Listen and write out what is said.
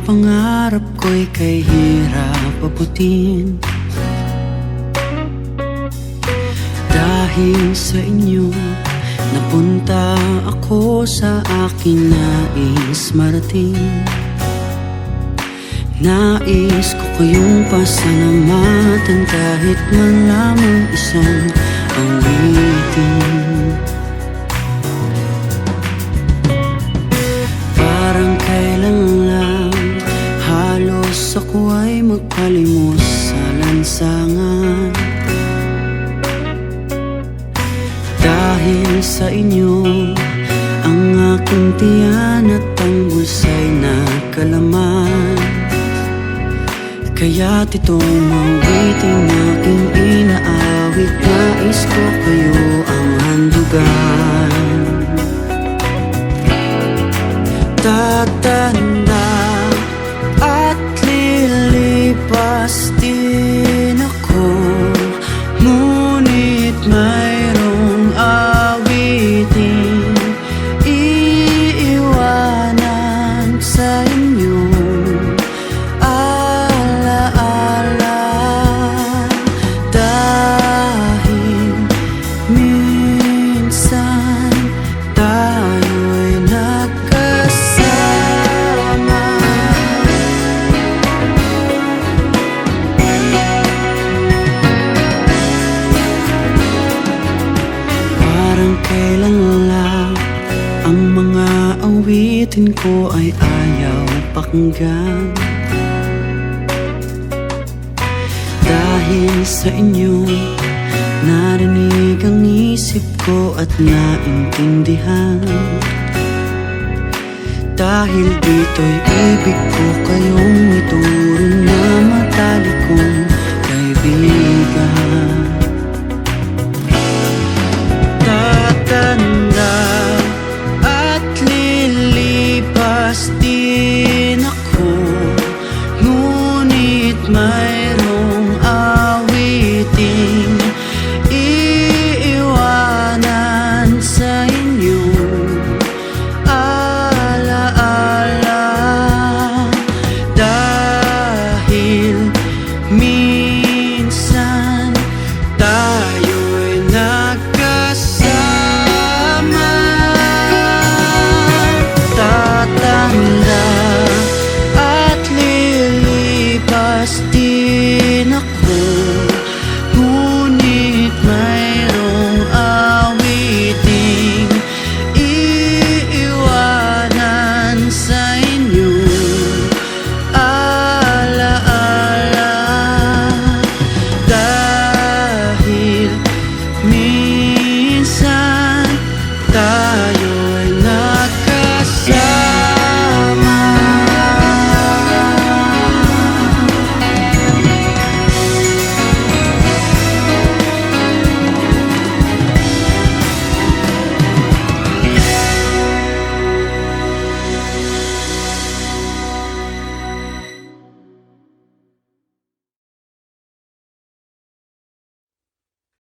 pangarap ko'y kay hirap abutin. Dahil sa inyo, napunta ako sa aking nais marating. Nais ko kayong pasalamatan kahit man lamang isang awitin. Parang kailan lang halos ako ay magpalimos sa lansangan. Dahil sa inyo, ang aking tiyan at ang bulsa'y nakalaman. Kaya't itong awiting aking inaawit, nais ko kayo ang handugan. Tatanda at lilipas din ako, ngunit mayroong awiting iiwanan sa inyo. Alaala, dahil minsan tayo'y nagkasama. Parang kailan lang ang mga awitin ko ay ayaw pakinggan. Dahil sa inyo, narinig ang isip ko at naintindihan. Dahil dito'y ibig ko kayong ituro na matalik kong kaibigan. Tatanda at lilipas din ako, ngunit may